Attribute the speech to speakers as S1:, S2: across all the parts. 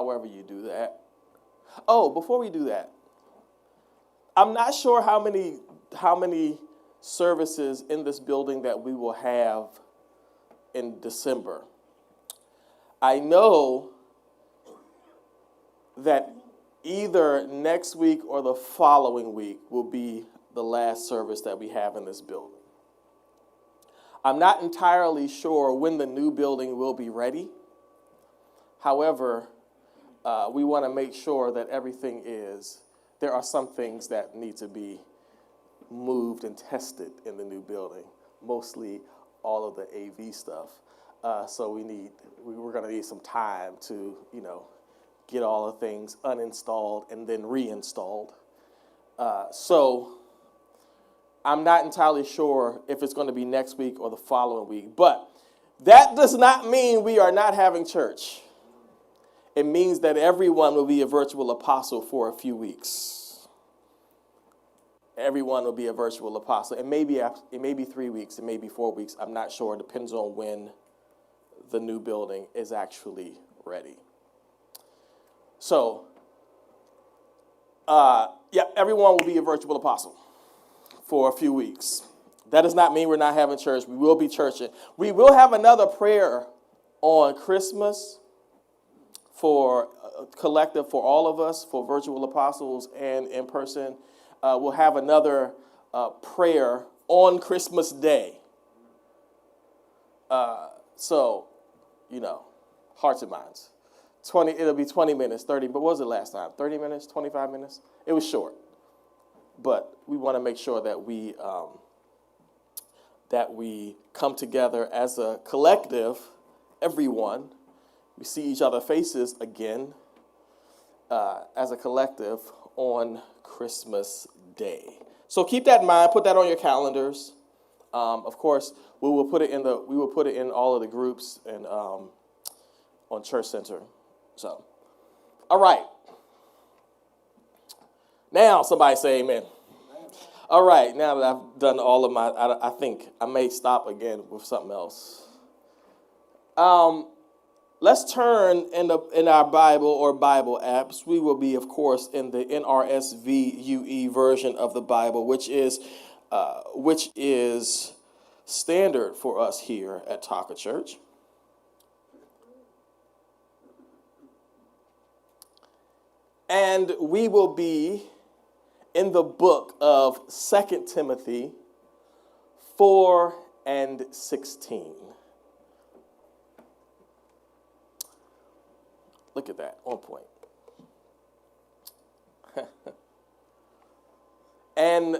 S1: however you do that. Oh, before we do that, I'm not sure how many services in this building that we will have in December. I know that either next week or the following week will be the last service that we have in this building. I'm not entirely sure when the new building will be ready. However, we want to make sure that everything is, there are some things that need to be moved and tested in the new building, mostly all of the AV stuff. So we're going to need some time to, get all the things uninstalled and then reinstalled. So I'm not entirely sure if it's going to be next week or the following week, but that does not mean we are not having church. It means that everyone will be a virtual apostle for a few weeks. Everyone will be a virtual apostle. It may be 3 weeks, it may be 4 weeks. I'm not sure. It depends on when the new building is actually ready. So, everyone will be a virtual apostle for a few weeks. That does not mean we're not having church. We will be churching. We will have another prayer on Christmas for collective for all of us, for virtual apostles and in person. We'll have another prayer on Christmas Day. So, hearts and minds. It'll be 20 minutes, 30, but what was it last time? 30 minutes, 25 minutes? It was short. But we want to make sure that we come together as a collective, everyone. We see each other's faces again as a collective on Christmas Day. So keep that in mind. Put that on your calendars. Of course, we will put it in all of the groups and on Church Center. So, all right. Now somebody say amen. All right. Now that I've done all of my, I think I may stop again with something else. Let's turn in our Bible or Bible apps. We will be, of course, in the NRSV UE version of the Bible, which is standard for us here at TACA Church. And we will be in the book of 2 Timothy 4 and 16. Look at that, on point. And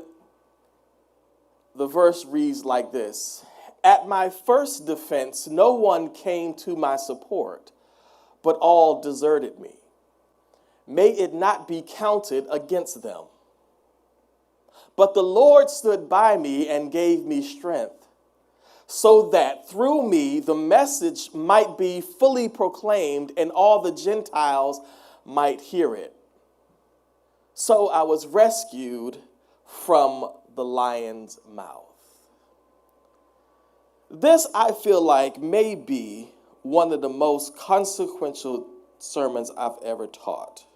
S1: the verse reads like this: At my first defense, no one came to my support, but all deserted me. May it not be counted against them. But the Lord stood by me and gave me strength, so that through me the message might be fully proclaimed and all the Gentiles might hear it. So I was rescued from the lion's mouth. This, I feel like, may be one of the most consequential sermons I've ever taught.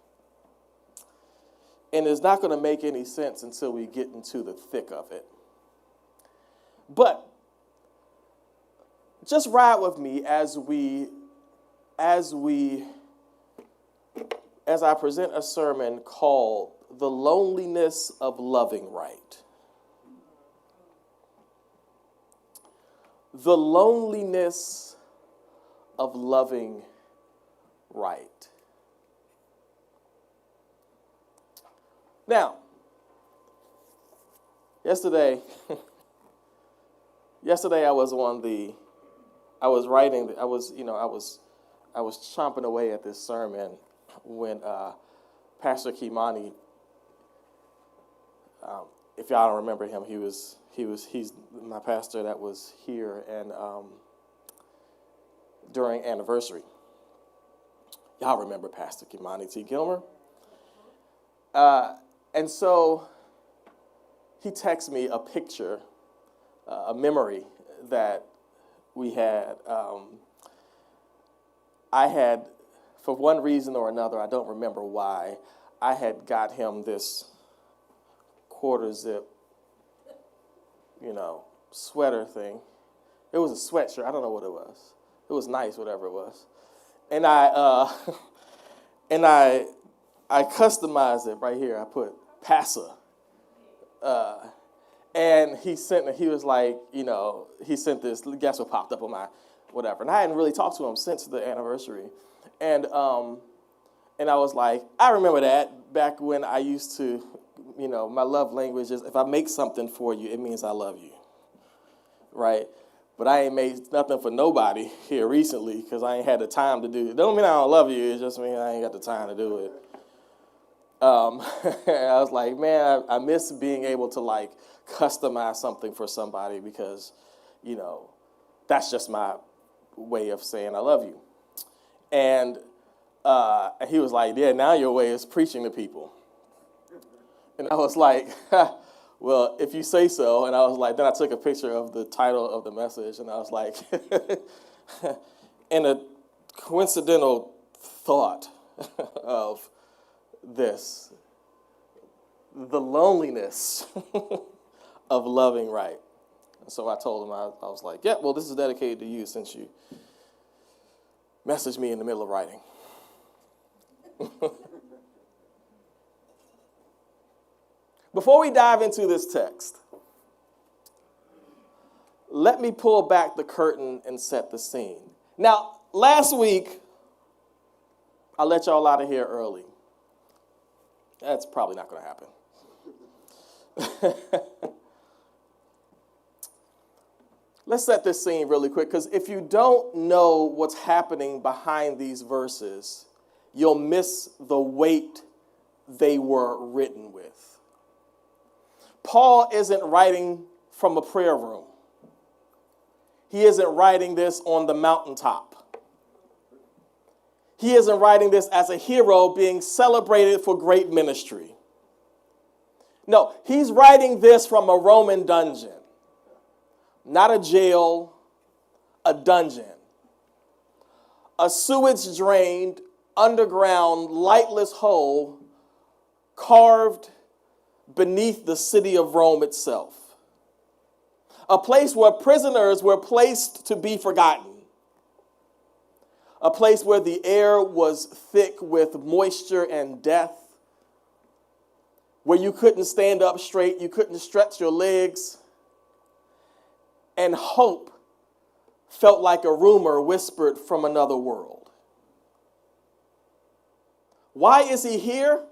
S1: And it's not going to make any sense until we get into the thick of it. But just ride with me as I present a sermon called The Loneliness of Loving Right. The loneliness of loving right. Now, yesterday I was chomping away at this sermon when Pastor Kimani, if y'all don't remember him, he's my pastor that was here and during anniversary. Y'all remember Pastor Kimani T. Gilmer? And so he texted me a picture, a memory that we had. I had for one reason or another, I don't remember why, I had got him this quarter zip, sweater thing. It was a sweatshirt. I don't know what it was. It was nice, whatever it was. And I customized it right here. I put PACA. And he was like, he sent this, guess what popped up on my whatever. And I hadn't really talked to him since the anniversary. And I was like, I remember that back when I used to, my love language is if I make something for you, it means I love you, right? But I ain't made nothing for nobody here recently because I ain't had the time to do it. Don't mean I don't love you. It just means I ain't got the time to do it. I was like, man, I miss being able to, customize something for somebody because, that's just my way of saying I love you. And he was like, yeah, now your way is preaching to people. And I was like, well, if you say so. And I was like, then I took a picture of the title of the message, and I was like, and a coincidental thought of this, the loneliness of loving right. And so I told him, I was like, yeah, well, this is dedicated to you since you messaged me in the middle of writing. Before we dive into this text, let me pull back the curtain and set the scene. Now, last week, I let y'all out of here early. That's probably not going to happen. Let's set this scene really quick, because if you don't know what's happening behind these verses, you'll miss the weight they were written with. Paul isn't writing from a prayer room. He isn't writing this on the mountaintop. He isn't writing this as a hero being celebrated for great ministry. No, he's writing this from a Roman dungeon. Not a jail, a dungeon. A sewage-drained, underground, lightless hole carved beneath the city of Rome itself. A place where prisoners were placed to be forgotten. A place where the air was thick with moisture and death. Where you couldn't stand up straight, you couldn't stretch your legs. And hope felt like a rumor whispered from another world. Why is he here?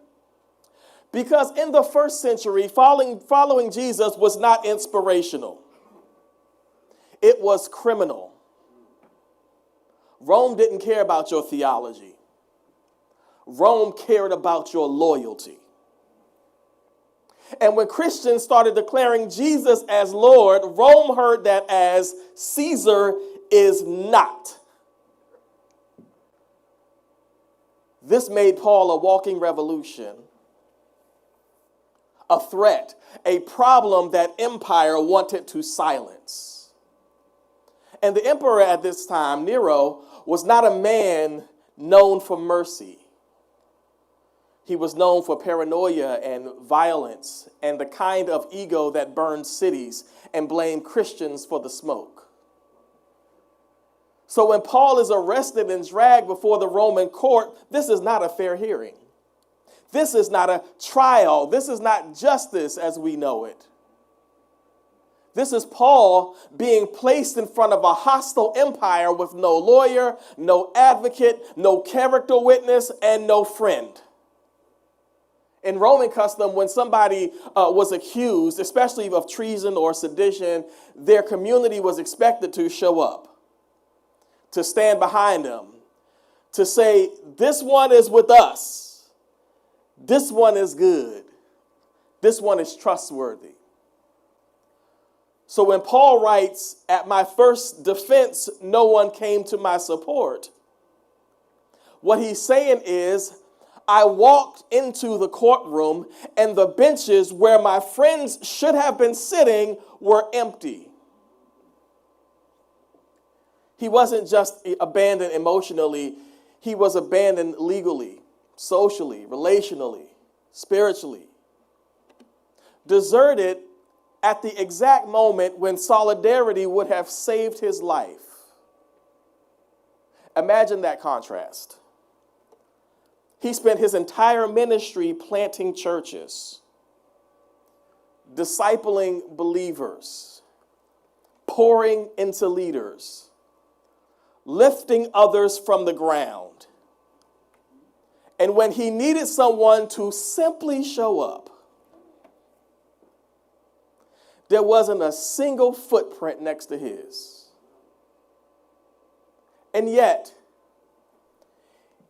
S1: Because in the first century, following Jesus was not inspirational. It was criminal. Rome didn't care about your theology. Rome cared about your loyalty. And when Christians started declaring Jesus as Lord, Rome heard that as Caesar is not. This made Paul a walking revolution, a threat, a problem that empire wanted to silence. And the emperor at this time, Nero, was not a man known for mercy. He was known for paranoia and violence and the kind of ego that burned cities and blamed Christians for the smoke. So when Paul is arrested and dragged before the Roman court, this is not a fair hearing. This is not a trial. This is not justice as we know it. This is Paul being placed in front of a hostile empire with no lawyer, no advocate, no character witness, and no friend. In Roman custom, when somebody was accused, especially of treason or sedition, their community was expected to show up, to stand behind them, to say, this one is with us. This one is good. This one is trustworthy. So when Paul writes, at my first defense, no one came to my support, what he's saying is, I walked into the courtroom and the benches where my friends should have been sitting were empty. He wasn't just abandoned emotionally. He was abandoned legally, socially, relationally, spiritually. Deserted at the exact moment when solidarity would have saved his life. Imagine that contrast. He spent his entire ministry planting churches, discipling believers, pouring into leaders, lifting others from the ground. And when he needed someone to simply show up, there wasn't a single footprint next to his. And yet,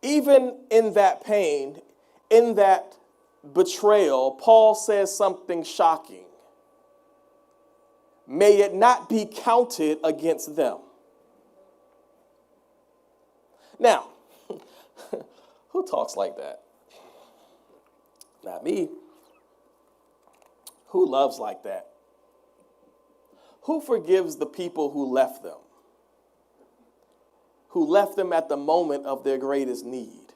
S1: even in that pain, in that betrayal, Paul says something shocking. May it not be counted against them. Now, who talks like that? Not me. Who loves like that? Who forgives the people who left them? Who left them at the moment of their greatest need?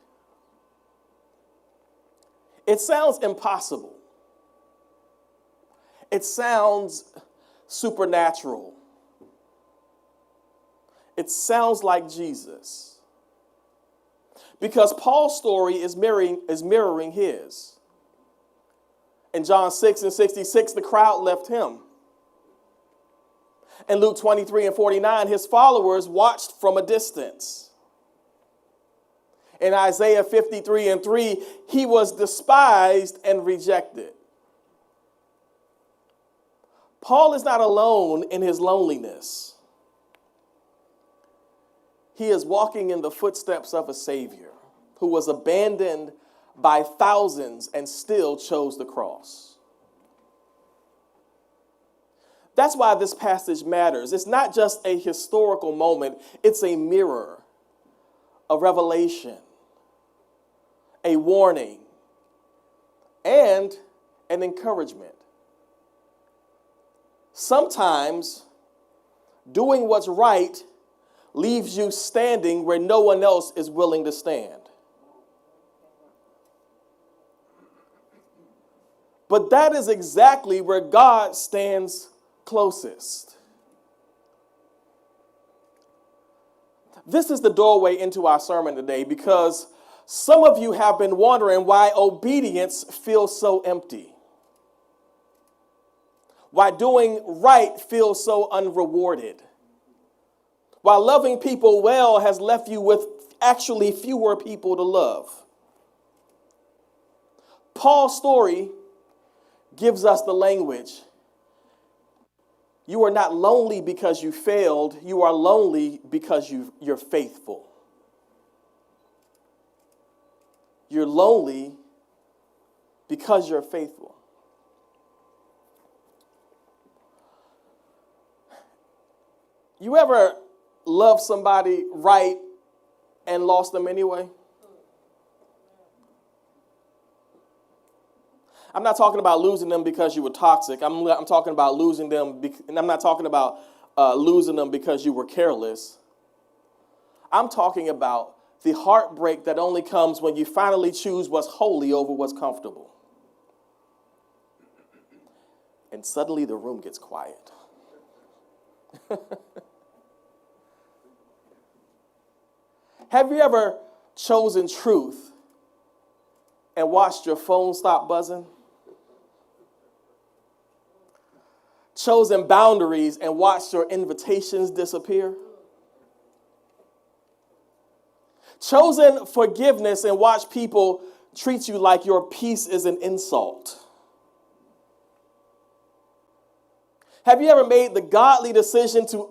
S1: It sounds impossible. It sounds supernatural. It sounds like Jesus. Because Paul's story is mirroring his. In John 6:66, the crowd left him. In Luke 23:49, his followers watched from a distance. In Isaiah 53:3, he was despised and rejected. Paul is not alone in his loneliness. He is walking in the footsteps of a Savior who was abandoned by thousands and still chose the cross. That's why this passage matters. It's not just a historical moment. It's a mirror, a revelation, a warning, and an encouragement. Sometimes doing what's right leaves you standing where no one else is willing to stand. But that is exactly where God stands closest. This is the doorway into our sermon today because some of you have been wondering why obedience feels so empty. Why doing right feels so unrewarded. Why loving people well has left you with actually fewer people to love. Paul's story gives us the language. You are not lonely because you failed. You are lonely because you're faithful. You're lonely because you're faithful. You ever love somebody right and lost them anyway? I'm not talking about losing them because you were toxic. I'm talking about losing them, and I'm not talking about losing them because you were careless. I'm talking about the heartbreak that only comes when you finally choose what's holy over what's comfortable. And suddenly the room gets quiet. Have you ever chosen truth and watched your phone stop buzzing? Chosen boundaries and watched your invitations disappear? Chosen forgiveness and watched people treat you like your peace is an insult? Have you ever made the godly decision to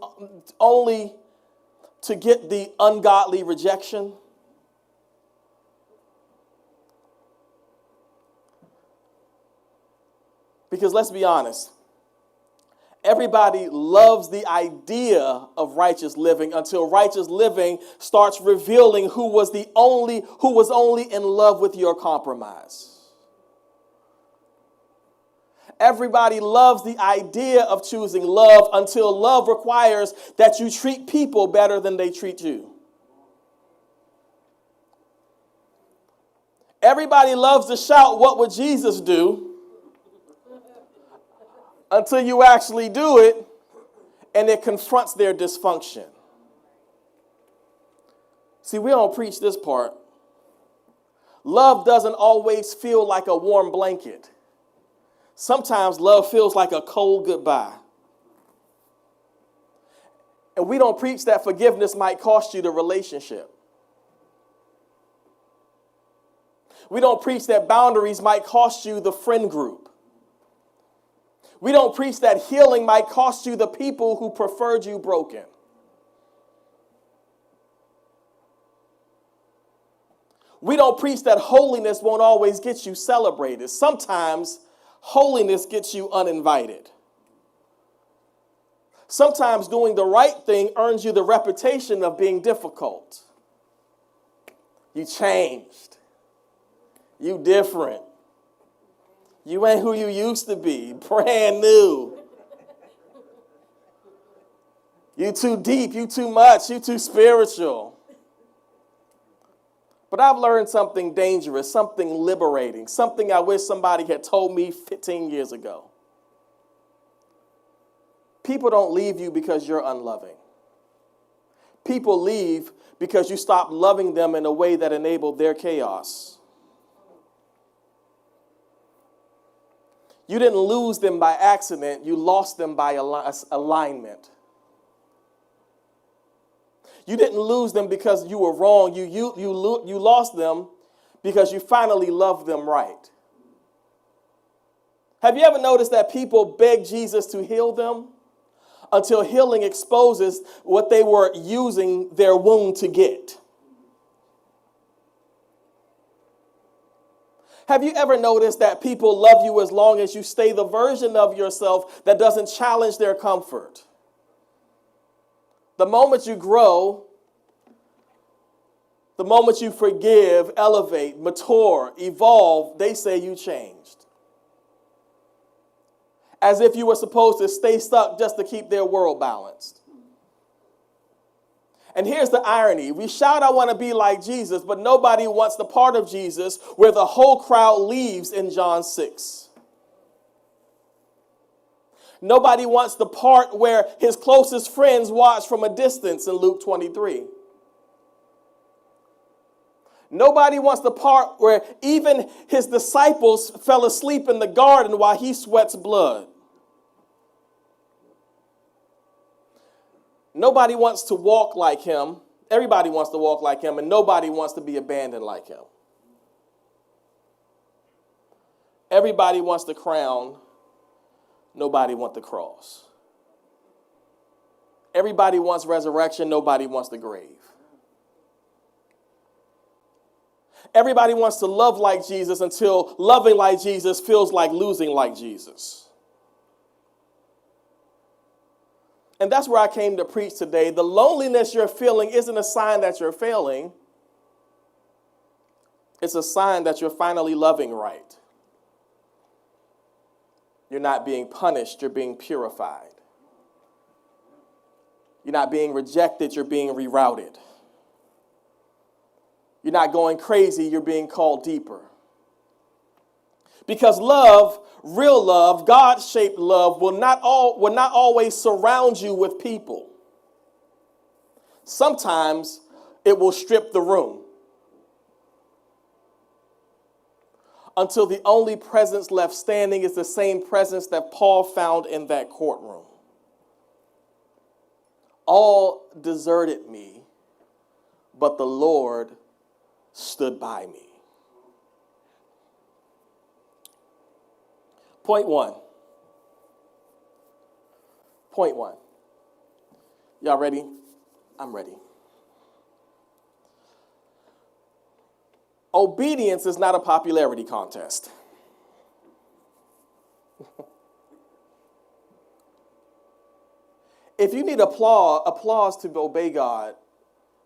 S1: get the ungodly rejection? Because let's be honest, everybody loves the idea of righteous living until righteous living starts revealing who was only in love with your compromise. Everybody loves the idea of choosing love until love requires that you treat people better than they treat you. Everybody loves to shout, what would Jesus do? Until you actually do it, and it confronts their dysfunction. See, we don't preach this part. Love doesn't always feel like a warm blanket. Sometimes love feels like a cold goodbye. And we don't preach that forgiveness might cost you the relationship. We don't preach that boundaries might cost you the friend group. We don't preach that healing might cost you the people who preferred you broken. We don't preach that holiness won't always get you celebrated. Sometimes holiness gets you uninvited. Sometimes doing the right thing earns you the reputation of being difficult. You changed. You different. You ain't who you used to be. Brand new. You too deep. You too much. You too spiritual. But I've learned something dangerous, something liberating, something I wish somebody had told me 15 years ago. People don't leave you because you're unloving. People leave because you stopped loving them in a way that enabled their chaos. You didn't lose them by accident. You lost them by alignment. You didn't lose them because you were wrong. You lost them because you finally loved them right. Have you ever noticed that people beg Jesus to heal them until healing exposes what they were using their wound to get? Have you ever noticed that people love you as long as you stay the version of yourself that doesn't challenge their comfort? The moment you grow, the moment you forgive, elevate, mature, evolve, they say you changed. As if you were supposed to stay stuck just to keep their world balanced. And here's the irony. We shout, I want to be like Jesus, but nobody wants the part of Jesus where the whole crowd leaves in John 6. Nobody wants the part where his closest friends watch from a distance in Luke 23. Nobody wants the part where even his disciples fell asleep in the garden while he sweats blood. Nobody wants to walk like him. Everybody wants to walk like him, and nobody wants to be abandoned like him. Everybody wants the crown. Nobody wants the cross. Everybody wants resurrection. Nobody wants the grave. Everybody wants to love like Jesus until loving like Jesus feels like losing like Jesus. And that's where I came to preach today. The loneliness you're feeling isn't a sign that you're failing. It's a sign that you're finally loving right. You're not being punished, you're being purified. You're not being rejected, you're being rerouted. You're not going crazy, you're being called deeper. Because love, real love, God-shaped love will not always surround you with people. Sometimes it will strip the room until the only presence left standing is the same presence that Paul found in that courtroom. All deserted me, but the Lord stood by me. Point one. Y'all ready? I'm ready. Obedience is not a popularity contest. If you need applause to obey God,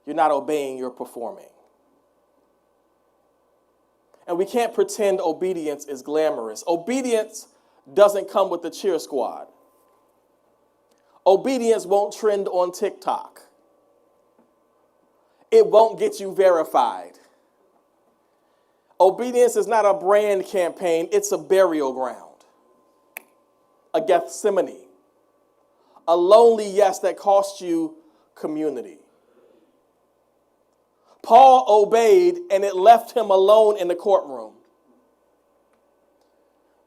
S1: you're not obeying, you're performing. And we can't pretend obedience is glamorous. Obedience doesn't come with the cheer squad. Obedience won't trend on TikTok. It won't get you verified. Obedience is not a brand campaign, it's a burial ground, a Gethsemane, a lonely yes that cost you community. Paul obeyed and it left him alone in the courtroom.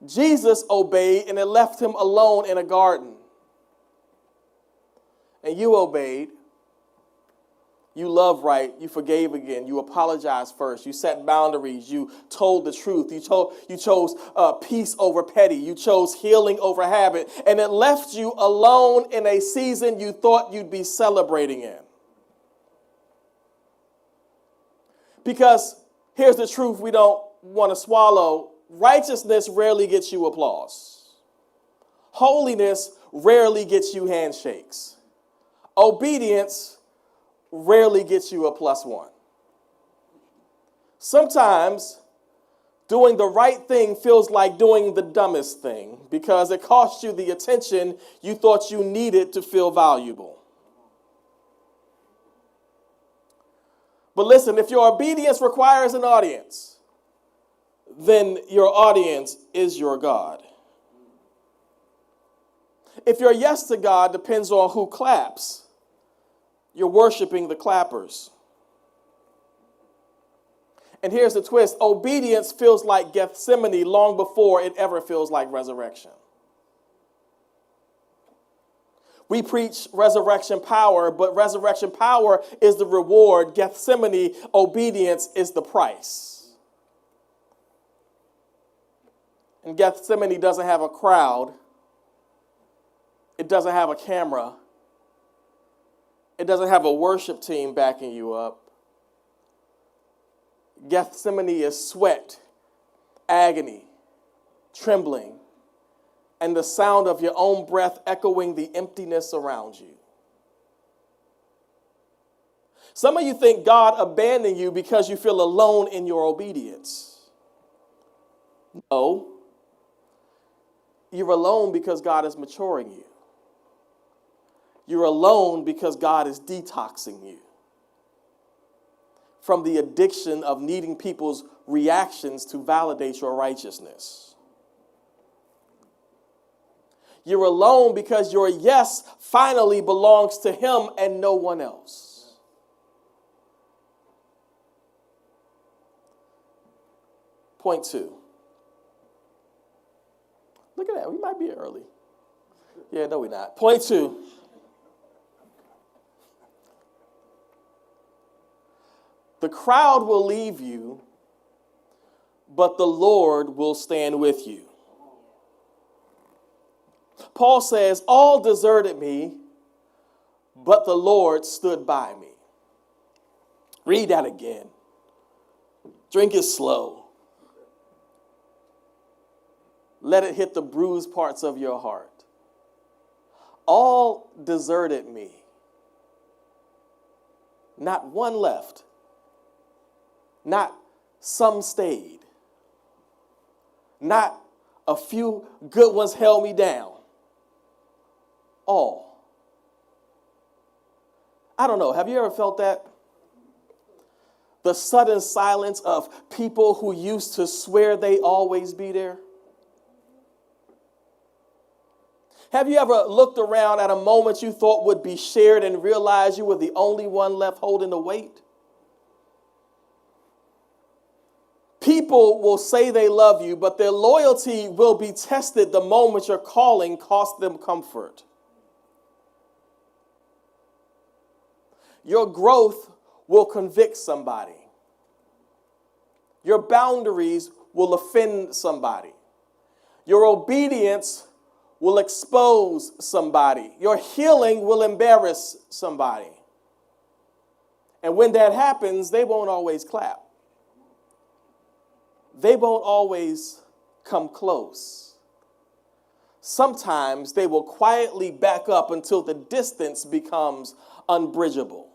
S1: Jesus obeyed and it left him alone in a garden. And you obeyed. You loved right. You forgave again. You apologized first. You set boundaries. You told the truth. You chose peace over petty. You chose healing over habit. And it left you alone in a season you thought you'd be celebrating in. Because here's the truth we don't want to swallow. Righteousness rarely gets you applause. Holiness rarely gets you handshakes. Obedience rarely gets you a +1. Sometimes doing the right thing feels like doing the dumbest thing because it costs you the attention you thought you needed to feel valuable. But listen, if your obedience requires an audience, then your audience is your God. If your yes to God depends on who claps, you're worshiping the clappers. And here's the twist. Obedience feels like Gethsemane long before it ever feels like resurrection. We preach resurrection power, but resurrection power is the reward. Gethsemane obedience is the price. And Gethsemane doesn't have a crowd. It doesn't have a camera. It doesn't have a worship team backing you up. Gethsemane is sweat, agony, trembling, and the sound of your own breath echoing the emptiness around you. Some of you think God abandoned you because you feel alone in your obedience. No. You're alone because God is maturing you. You're alone because God is detoxing you from the addiction of needing people's reactions to validate your righteousness. You're alone because your yes finally belongs to Him and no one else. Point 2. Look at that. We might be early. Yeah, no, we're not. Point 2. The crowd will leave you, but the Lord will stand with you. Paul says, all deserted me, but the Lord stood by me. Read that again. Drink it slow. Let it hit the bruised parts of your heart. All deserted me. Not one left. Not some stayed. Not a few good ones held me down. All. I don't know. Have you ever felt that? The sudden silence of people who used to swear they always be there. Have you ever looked around at a moment you thought would be shared and realized you were the only one left holding the weight? People will say they love you, but their loyalty will be tested the moment your calling costs them comfort. Your growth will convict somebody. Your boundaries will offend somebody. Your obedience will expose somebody. Your healing will embarrass somebody. And when that happens, they won't always clap. They won't always come close. Sometimes they will quietly back up until the distance becomes unbridgeable.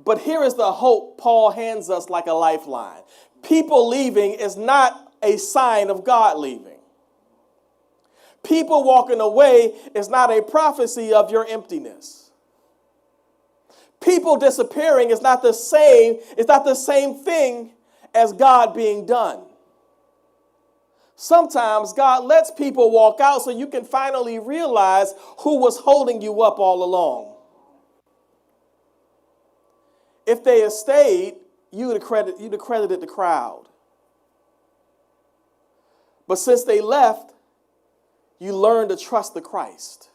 S1: But here is the hope Paul hands us like a lifeline. People leaving is not a sign of God leaving. People walking away is not a prophecy of your emptiness. People disappearing is not the same thing as God being done. Sometimes God lets people walk out so you can finally realize who was holding you up all along. If they had stayed, you'd have credited the crowd. But since they left, you learned to trust the Christ.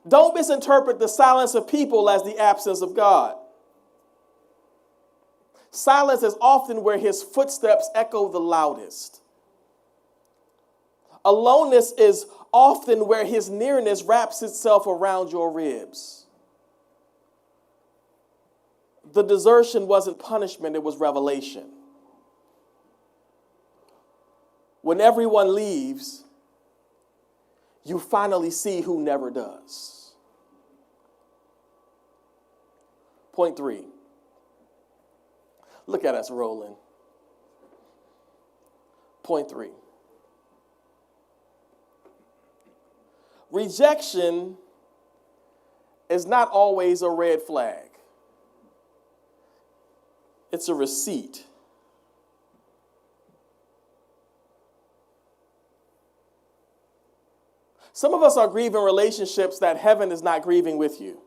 S1: Don't misinterpret the silence of people as the absence of God. Silence is often where his footsteps echo the loudest. Aloneness is often where his nearness wraps itself around your ribs. The desertion wasn't punishment, it was revelation. When everyone leaves, you finally see who never does. Point 3. Look at us rolling. Point 3. Rejection is not always a red flag. It's a receipt. Some of us are grieving relationships that heaven is not grieving with you.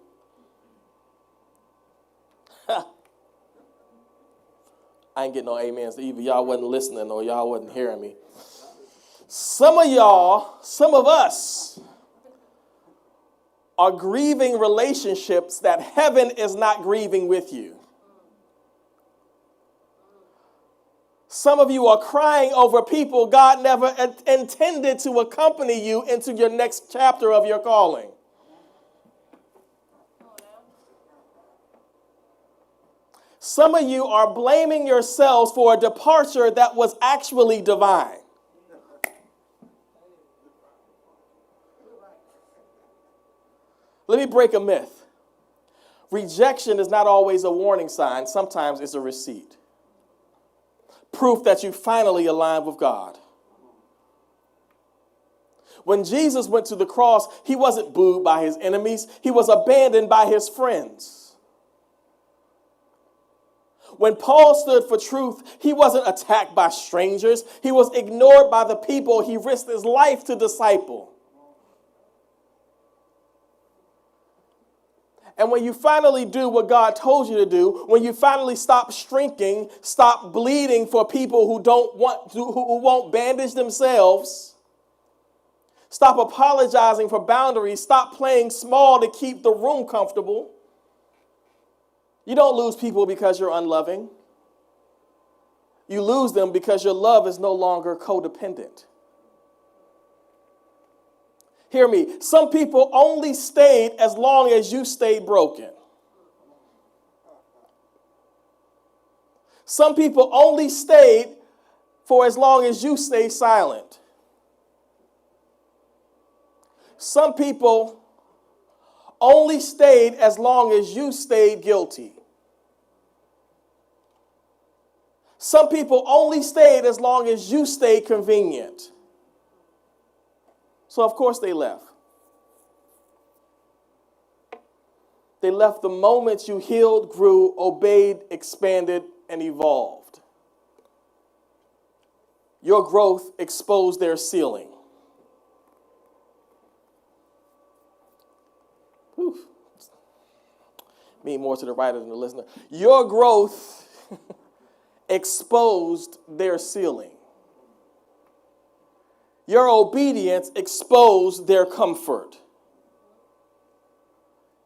S1: I ain't getting no amens. Either y'all wasn't listening or y'all wasn't hearing me. Some of us are grieving relationships that heaven is not grieving with you. Some of you are crying over people God never intended to accompany you into your next chapter of your calling. Some of you are blaming yourselves for a departure that was actually divine. Let me break a myth. Rejection is not always a warning sign. Sometimes it's a receipt. Proof that you finally aligned with God. When Jesus went to the cross, he wasn't booed by his enemies. He was abandoned by his friends. When Paul stood for truth, he wasn't attacked by strangers. He was ignored by the people he risked his life to disciple. And when you finally do what God told you to do, when you finally stop shrinking, stop bleeding for people who won't bandage themselves, stop apologizing for boundaries, stop playing small to keep the room comfortable. You don't lose people because you're unloving. You lose them because your love is no longer codependent. Hear me. Some people only stayed as long as you stayed broken. Some people only stayed for as long as you stayed silent. Some people only stayed as long as you stayed guilty. Some people only stayed as long as you stayed convenient. So, of course, they left. They left the moment you healed, grew, obeyed, expanded, and evolved. Your growth exposed their ceiling. Whew. Mean more to the writer than the listener. Your growth exposed their ceiling. Your obedience exposed their comfort.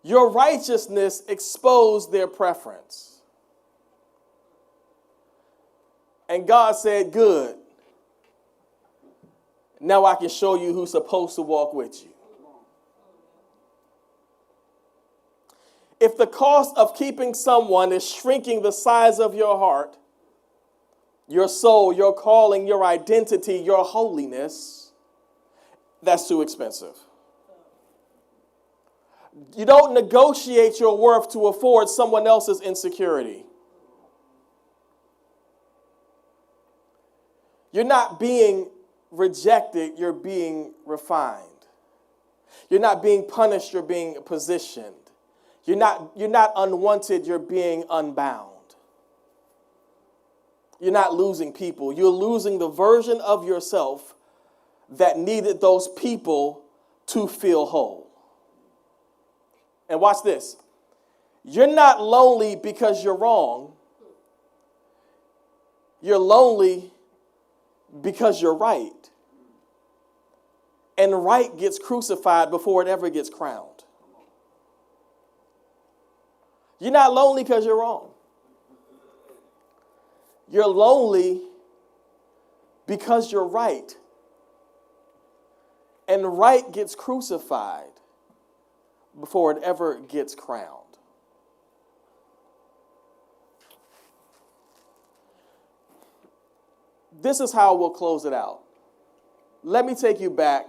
S1: Your righteousness exposed their preference. And God said, good. Now I can show you who's supposed to walk with you. If the cost of keeping someone is shrinking the size of your heart, your soul, your calling, your identity, your holiness, that's too expensive. You don't negotiate your worth to afford someone else's insecurity. You're not being rejected, you're being refined. You're not being punished, you're being positioned. You're not unwanted, you're being unbound. You're not losing people. You're losing the version of yourself that needed those people to feel whole. And watch this. You're not lonely because you're wrong. You're lonely because you're right. And right gets crucified before it ever gets crowned. You're not lonely because you're wrong. You're lonely because you're right. And right gets crucified before it ever gets crowned. This is how we'll close it out. Let me take you back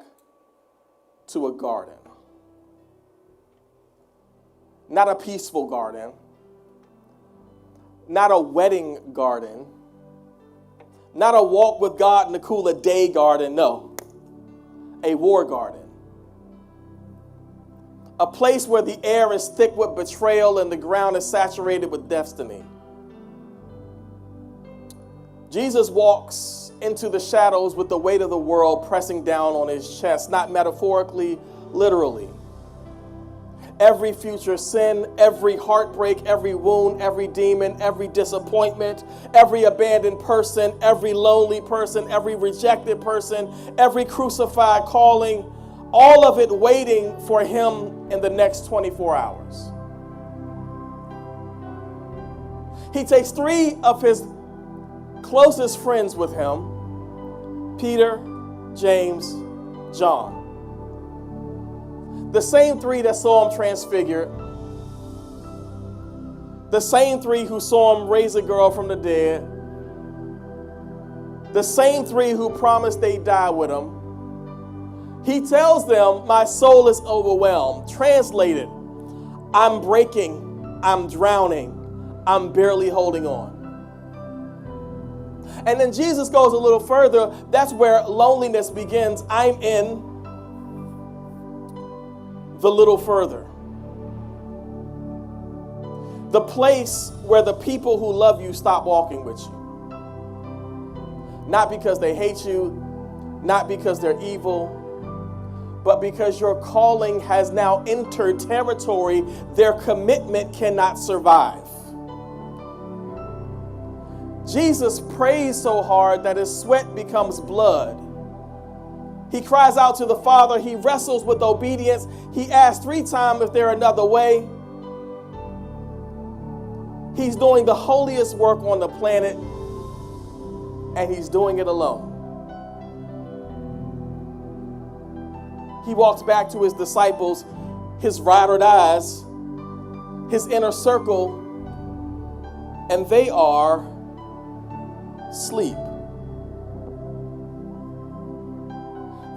S1: to a garden. Not a peaceful garden. Not a wedding garden. Not a walk with God in the cool of day garden. No. A war garden. A place where the air is thick with betrayal and the ground is saturated with destiny. Jesus walks into the shadows with the weight of the world pressing down on his chest, not metaphorically, literally. Every future sin, every heartbreak, every wound, every demon, every disappointment, every abandoned person, every lonely person, every rejected person, every crucified calling, all of it waiting for him in the next 24 hours. He takes 3 of his closest friends with him, Peter, James, John. The same 3 that saw him transfigured. The same 3 who saw him raise a girl from the dead. The same 3 who promised they'd die with him. He tells them, my soul is overwhelmed. Translated, I'm breaking, I'm drowning, I'm barely holding on. And then Jesus goes a little further. That's where loneliness begins. I'm in the little further. The place where the people who love you stop walking with you. Not because they hate you, not because they're evil, but because your calling has now entered territory their commitment cannot survive. Jesus prays so hard that his sweat becomes blood. He cries out to the Father. He wrestles with obedience. He asks 3 times if there's another way. He's doing the holiest work on the planet, and he's doing it alone. He walks back to his disciples, his ride or dies, his inner circle, and they are asleep.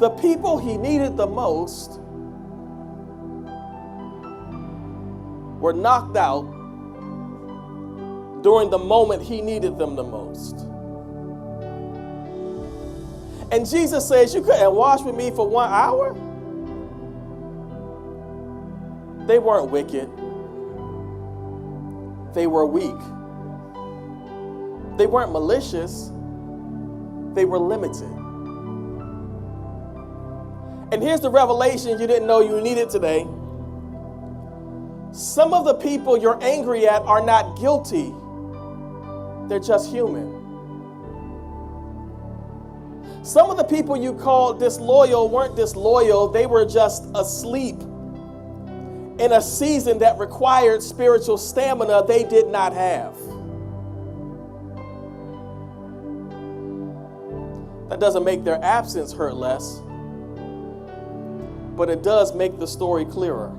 S1: The people he needed the most were knocked out during the moment he needed them the most. And Jesus says, you couldn't watch with me for 1 hour? They weren't wicked. They were weak. They weren't malicious. They were limited. And here's the revelation you didn't know you needed today. Some of the people you're angry at are not guilty. They're just human. Some of the people you called disloyal weren't disloyal. They were just asleep in a season that required spiritual stamina they did not have. That doesn't make their absence hurt less, but it does make the story clearer.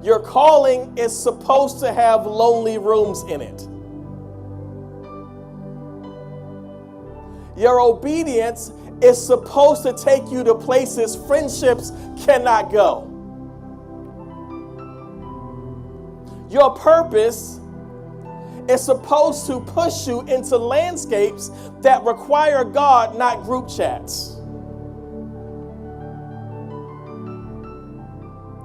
S1: Your calling is supposed to have lonely rooms in it. Your obedience is supposed to take you to places friendships cannot go. Your purpose is supposed to push you into landscapes that require God, not group chats.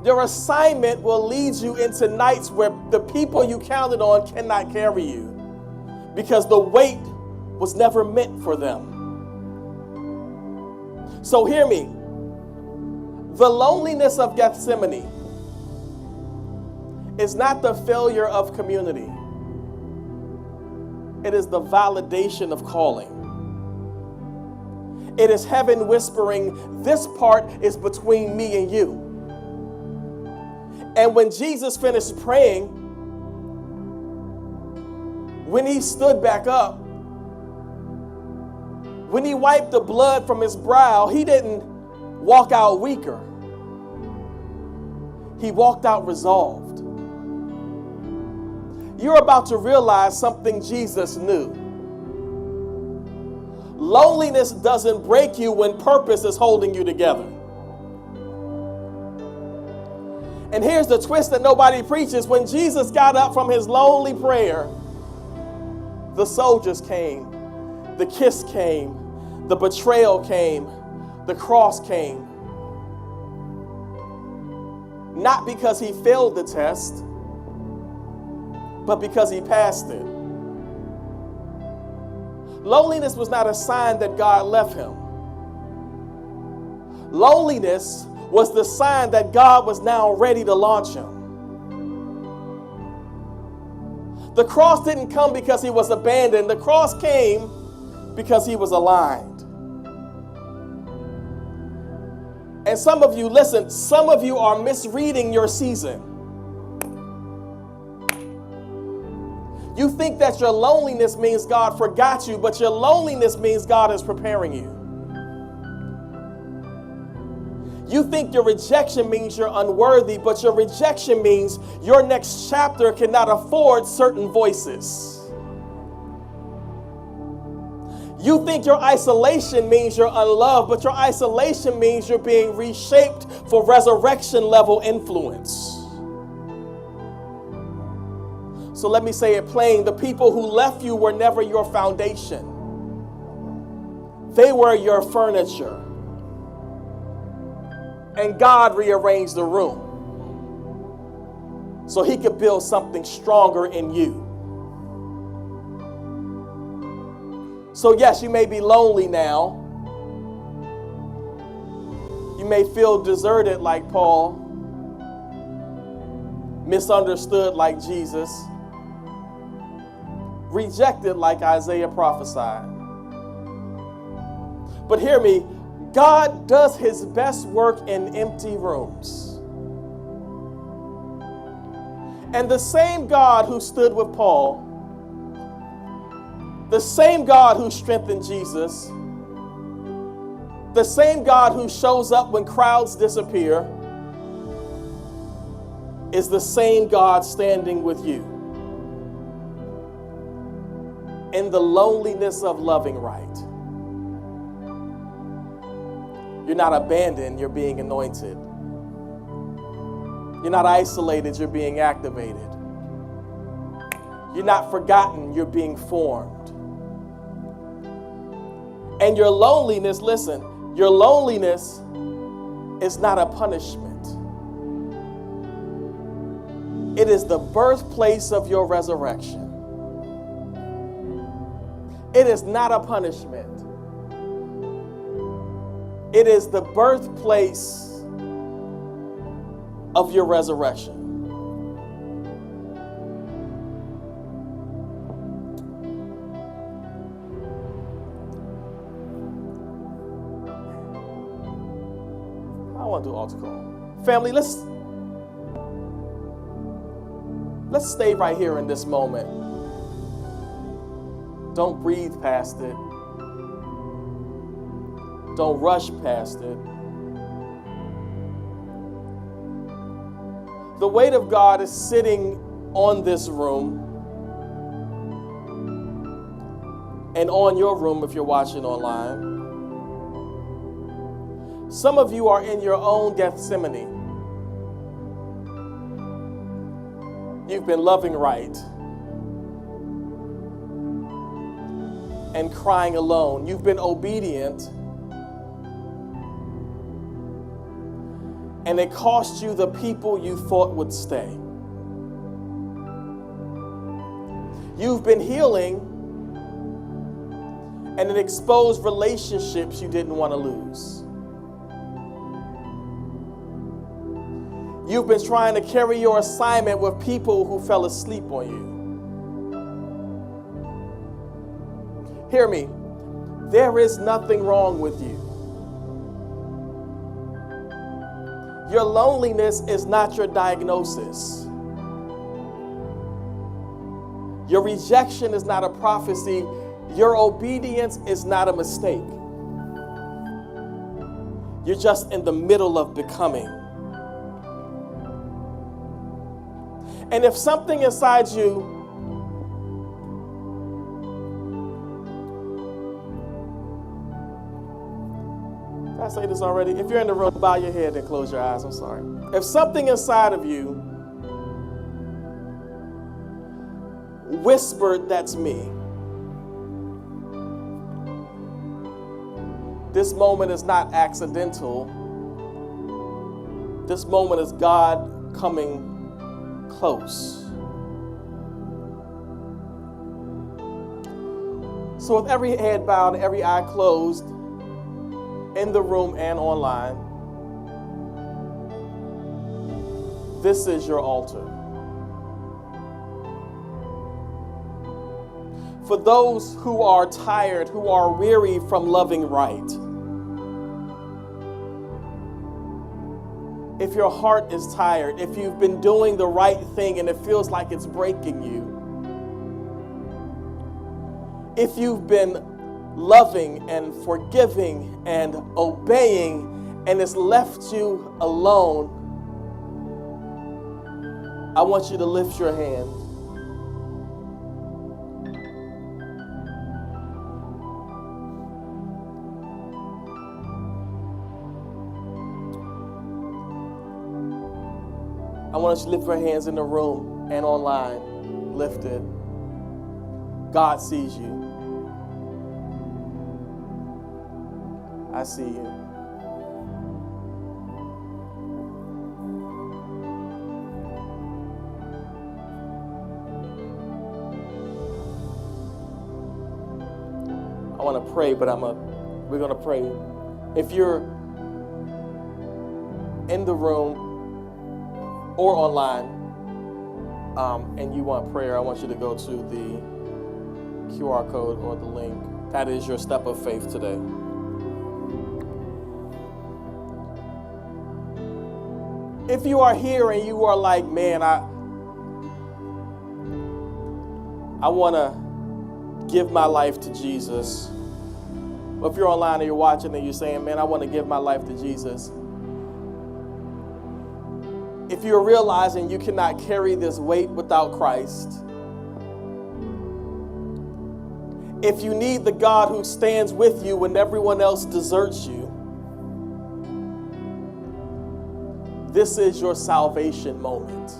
S1: Your assignment will lead you into nights where the people you counted on cannot carry you because the weight was never meant for them. So hear me. The loneliness of Gethsemane is not the failure of community. It is the validation of calling. It is heaven whispering, this part is between me and you. And when Jesus finished praying, when he stood back up, when he wiped the blood from his brow, he didn't walk out weaker. He walked out resolved. You're about to realize something Jesus knew. Loneliness doesn't break you when purpose is holding you together. And here's the twist that nobody preaches. When Jesus got up from his lonely prayer, the soldiers came, the kiss came, the betrayal came, the cross came. Not because he failed the test, but because he passed it. Loneliness was not a sign that God left him. Loneliness was the sign that God was now ready to launch him. The cross didn't come because he was abandoned. The cross came because he was aligned. And some of you, listen, some of you are misreading your season. You think that your loneliness means God forgot you, but your loneliness means God is preparing you. You think your rejection means you're unworthy, but your rejection means your next chapter cannot afford certain voices. You think your isolation means you're unloved, but your isolation means you're being reshaped for resurrection level influence. So let me say it plain. The people who left you were never your foundation. They were your furniture. And God rearranged the room so he could build something stronger in you. So yes, you may be lonely now. You may feel deserted like Paul, misunderstood like Jesus, rejected like Isaiah prophesied. But hear me, God does his best work in empty rooms. And the same God who stood with Paul, the same God who strengthened Jesus, the same God who shows up when crowds disappear, is the same God standing with you in the loneliness of loving right. You're not abandoned, you're being anointed. You're not isolated, you're being activated. You're not forgotten, you're being formed. And your loneliness, listen, your loneliness is not a punishment. It is the birthplace of your resurrection. It is not a punishment. It is the birthplace of your resurrection. I want to do altar call. Family, let's stay right here in this moment. Don't breathe past it. Don't rush past it. The weight of God is sitting on this room and on your room if you're watching online. Some of you are in your own Gethsemane. You've been loving right and crying alone. You've been obedient and it cost you the people you thought would stay. You've been healing, and it exposed relationships you didn't want to lose. You've been trying to carry your assignment with people who fell asleep on you. Hear me. There is nothing wrong with you. Your loneliness is not your diagnosis. Your rejection is not a prophecy. Your obedience is not a mistake. You're just in the middle of becoming. And if something inside you did I say this already? If you're in the room, bow your head and close your eyes. I'm sorry. If something inside of you whispered, "That's me," this moment is not accidental. This moment is God coming close. So with every head bowed, every eye closed, in the room and online, this is your altar. For those who are tired, who are weary from loving right, if your heart is tired, if you've been doing the right thing and it feels like it's breaking you, if you've been loving and forgiving and obeying and it's left you alone, I want you to lift your hand. I want you to lift your hands in the room and online. Lift it. God sees you. I see you. I want to pray, but we're going to pray. If you're in the room or online and you want prayer, I want you to go to the QR code or the link. That is your step of faith today. If you are here and you are like, man, I want to give my life to Jesus. Or if you're online and you're watching and you're saying, man, I want to give my life to Jesus. If you're realizing you cannot carry this weight without Christ, if you need the God who stands with you when everyone else deserts you, this is your salvation moment.